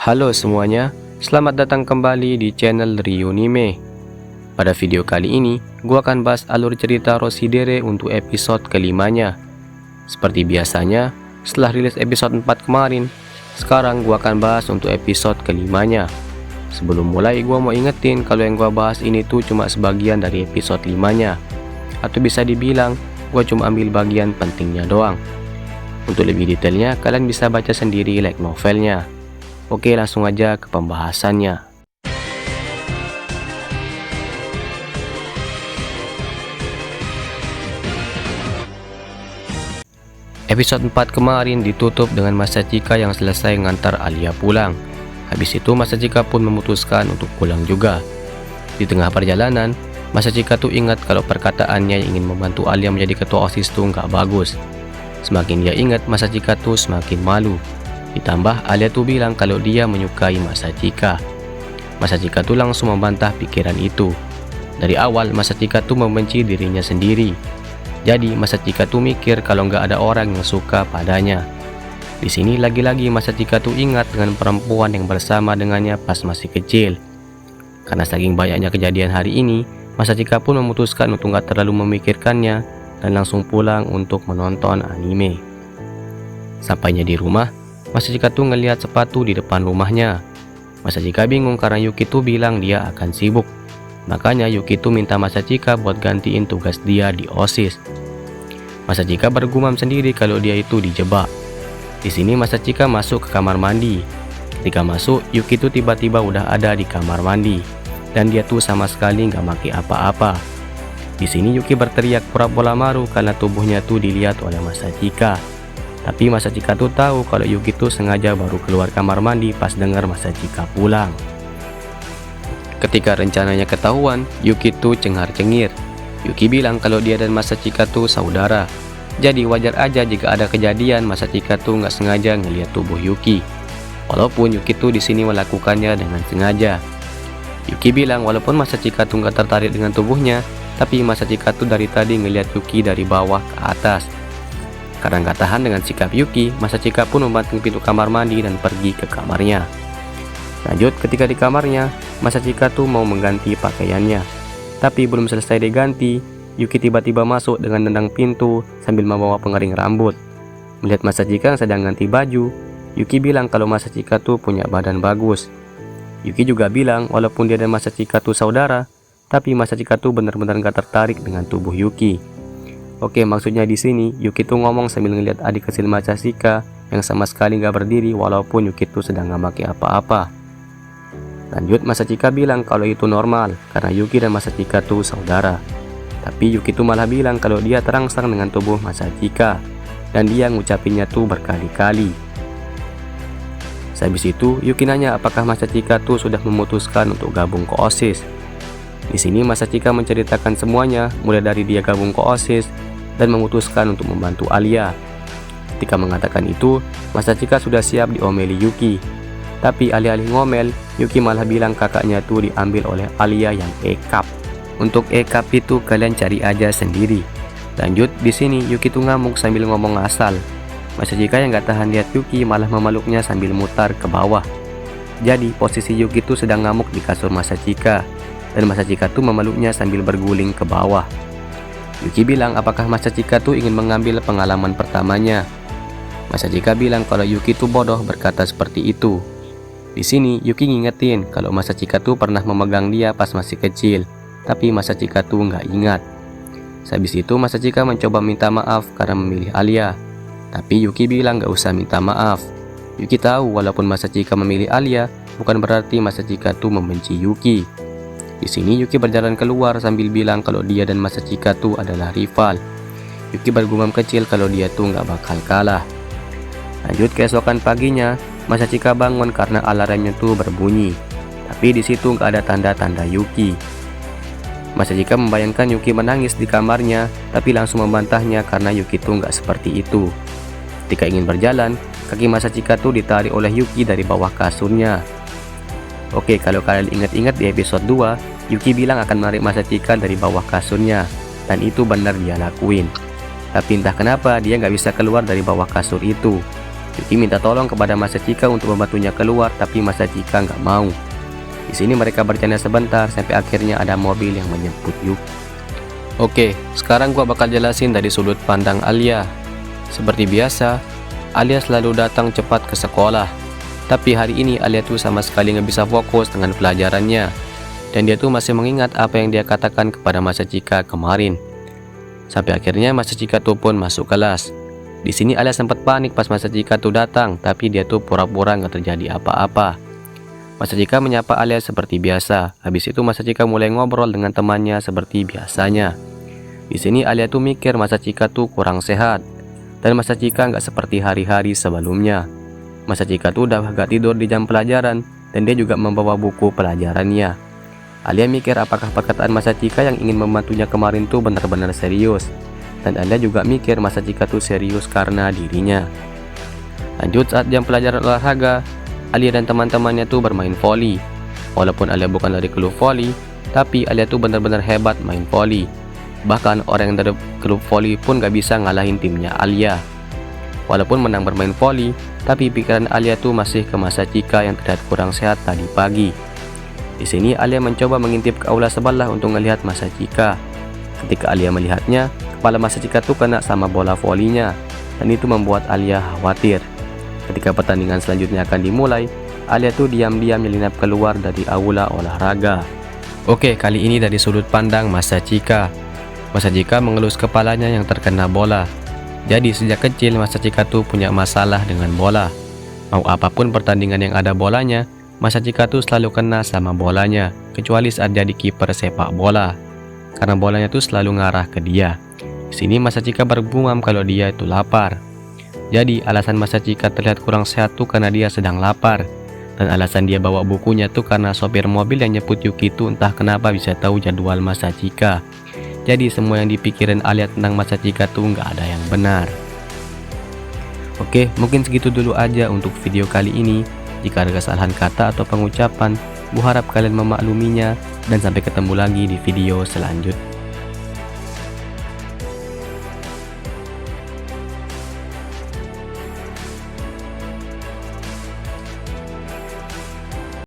Halo semuanya, selamat datang kembali di channel Ryunime. Pada video kali ini, gua akan bahas alur cerita Roshidere untuk episode kelimanya. Seperti biasanya, setelah rilis episode 4 kemarin, sekarang gua akan bahas untuk episode kelimanya. Sebelum mulai, gua mau ingetin kalau yang gua bahas ini tuh cuma sebagian dari episode 5-nya. Atau bisa dibilang, gua cuma ambil bagian pentingnya doang. Untuk lebih detailnya, kalian bisa baca sendiri light novelnya. Oke, langsung aja ke pembahasannya. Episode 4 kemarin ditutup dengan Masachika yang selesai ngantar Alia pulang. Habis itu Masachika pun memutuskan untuk pulang juga. Di tengah perjalanan, Masachika tuh ingat kalau perkataannya yang ingin membantu Alia menjadi ketua OSIS tuh nggak bagus. Semakin dia ingat, Masachika tuh semakin malu. Ditambah Alia tuh bilang kalau dia menyukai Masachika. Masachika tuh langsung membantah pikiran itu. Dari awal Masachika tuh membenci dirinya sendiri. Jadi Masachika tuh mikir kalau nggak ada orang yang suka padanya. Di sini lagi-lagi Masachika tuh ingat dengan perempuan yang bersama dengannya pas masih kecil. Karena saking banyaknya kejadian hari ini, Masachika pun memutuskan untuk nggak terlalu memikirkannya dan langsung pulang untuk menonton anime. Sampainya di rumah, Masachika tuh ngelihat sepatu di depan rumahnya. Masachika bingung karena Yuki tuh bilang dia akan sibuk. Makanya Yuki tuh minta Masachika buat gantiin tugas dia di OSIS. Masachika bergumam sendiri kalau dia itu dijebak. Di sini Masachika masuk ke kamar mandi. Ketika masuk, Yuki tuh tiba-tiba udah ada di kamar mandi dan dia tuh sama sekali nggak pakai apa-apa. Di sini Yuki berteriak pura-pura malu karena tubuhnya tuh dilihat oleh Masachika. Tapi Masachika tuh tahu kalau Yuki tuh sengaja baru keluar kamar mandi pas dengar Masachika pulang. Ketika rencananya ketahuan, Yuki tuh cengar-cengir. Yuki bilang kalau dia dan Masachika tuh saudara. Jadi wajar aja jika ada kejadian Masachika tuh nggak sengaja ngelihat tubuh Yuki. Walaupun Yuki tuh di sini melakukannya dengan sengaja. Yuki bilang walaupun Masachika tuh nggak tertarik dengan tubuhnya, tapi Masachika tuh dari tadi ngelihat Yuki dari bawah ke atas. Karena nggak tahan dengan sikap Yuki, Masachika pun membanting pintu kamar mandi dan pergi ke kamarnya. Lanjut, ketika di kamarnya, Masachika tuh mau mengganti pakaiannya. Tapi belum selesai diganti, Yuki tiba-tiba masuk dengan nendang pintu sambil membawa pengering rambut. Melihat Masachika yang sedang ganti baju, Yuki bilang kalau Masachika tuh punya badan bagus. Yuki juga bilang walaupun dia dan Masachika tuh saudara, tapi Masachika tuh benar-benar gak tertarik dengan tubuh Yuki. Oke, maksudnya di sini Yuki tuh ngomong sambil ngeliat adik kecil Masachika yang sama sekali gak berdiri walaupun Yuki tuh sedang gak pakai apa-apa. Lanjut, Masachika bilang kalau itu normal karena Yuki dan Masachika tuh saudara. Tapi Yuki tuh malah bilang kalau dia terangsang dengan tubuh Masachika dan dia ngucapinnya tuh berkali-kali. Habis itu Yuki nanya apakah Masachika tuh sudah memutuskan untuk gabung ke OSIS. Di sini Masachika menceritakan semuanya, mulai dari dia gabung ke OSIS dan memutuskan untuk membantu Alia. Ketika mengatakan itu, Masachika sudah siap diomeli Yuki. Tapi alih-alih ngomel, Yuki malah bilang kakaknya tuh diambil oleh Alia yang E-cup. Untuk E-cup itu kalian cari aja sendiri. Lanjut, di sini Yuki tuh ngamuk sambil ngomong ngasal. Masachika yang gak tahan lihat Yuki malah memeluknya sambil mutar ke bawah. Jadi posisi Yuki tuh sedang ngamuk di kasur Masachika. Dan Masachika tuh memeluknya sambil berguling ke bawah. Yuki bilang apakah Masachika tuh ingin mengambil pengalaman pertamanya. Masachika bilang kalau Yuki tuh bodoh berkata seperti itu. Di sini Yuki ngingetin kalau Masachika tuh pernah memegang dia pas masih kecil, tapi Masachika tuh nggak ingat. Habis itu Masachika mencoba minta maaf karena memilih Alia. Tapi Yuki bilang gak usah minta maaf. Yuki tahu walaupun Masachika memilih Alia, bukan berarti Masachika tuh membenci Yuki. Di sini Yuki berjalan keluar sambil bilang kalau dia dan Masachika tuh adalah rival. Yuki bergumam kecil kalau dia tuh nggak bakal kalah. Lanjut, keesokan paginya, Masachika bangun karena alarmnya tuh berbunyi. Tapi di situ nggak ada tanda-tanda Yuki. Masachika membayangkan Yuki menangis di kamarnya, tapi langsung membantahnya karena Yuki tuh nggak seperti itu. Ketika ingin berjalan, kaki Masachika tuh ditarik oleh Yuki dari bawah kasurnya. Oke, kalau kalian ingat-ingat di episode 2, Yuki bilang akan menarik Masachika dari bawah kasurnya, dan itu benar dia lakuin. Tapi entah kenapa dia nggak bisa keluar dari bawah kasur itu. Yuki minta tolong kepada Masachika untuk membantunya keluar, tapi Masachika nggak mau. Di sini mereka bercanda sebentar sampai akhirnya ada mobil yang menjemput Yuki. Oke, sekarang gua bakal jelasin dari sudut pandang Alia. Seperti biasa, Alia selalu datang cepat ke sekolah. Tapi hari ini Alia tuh sama sekali nggak bisa fokus dengan pelajarannya. Dan dia tuh masih mengingat apa yang dia katakan kepada Masachika kemarin. Sampai akhirnya Masachika tuh pun masuk kelas. Di sini Alia sempat panik pas Masachika tuh datang, tapi dia tuh pura-pura nggak terjadi apa-apa. Masachika menyapa Alia seperti biasa. Habis itu Masachika mulai ngobrol dengan temannya seperti biasanya. Di sini Alia tuh mikir Masachika tuh kurang sehat. Dan Masachika nggak seperti hari-hari sebelumnya. Masachika tuh udah gak tidur di jam pelajaran, dan dia juga membawa buku pelajarannya. Alia mikir apakah perkataan Masachika yang ingin membantunya kemarin tuh benar-benar serius. Dan Alia juga mikir Masachika tuh serius karena dirinya. Lanjut saat jam pelajaran olahraga, Alia dan teman-temannya tuh bermain voli. Walaupun Alia bukan dari klub voli, tapi Alia tuh benar-benar hebat main voli. Bahkan orang yang dari klub voli pun gak bisa ngalahin timnya Alia. Walaupun menang bermain voli, tapi pikiran Alia tuh masih ke Masachika yang terlihat kurang sehat tadi pagi. Di sini Alia mencoba mengintip ke aula sebelah untuk melihat Masachika. Ketika Alia melihatnya, kepala Masachika tuh kena sama bola volinya, dan itu membuat Alia khawatir. Ketika pertandingan selanjutnya akan dimulai, Alia tuh diam-diam menyelinap keluar dari aula olahraga. Oke, kali ini dari sudut pandang Masachika. Masachika mengelus kepalanya yang terkena bola. Jadi sejak kecil Masachika tuh punya masalah dengan bola. Mau apapun pertandingan yang ada bolanya, Masachika tuh selalu kena sama bolanya, kecuali saat jadi kiper sepak bola. Karena bolanya tuh selalu ngarah ke dia. Di sini Masachika bergumam kalau dia itu lapar. Jadi alasan Masachika terlihat kurang sehat tuh karena dia sedang lapar. Dan alasan dia bawa bukunya tuh karena sopir mobil yang nyebut Yuki tuh entah kenapa bisa tahu jadwal Masachika. Jadi semua yang dipikirin Alia tentang Masachika tuh nggak ada yang benar. Oke, mungkin segitu dulu aja untuk video kali ini. Jika ada kesalahan kata atau pengucapan, gue harap kalian memakluminya, dan sampai ketemu lagi di video selanjutnya.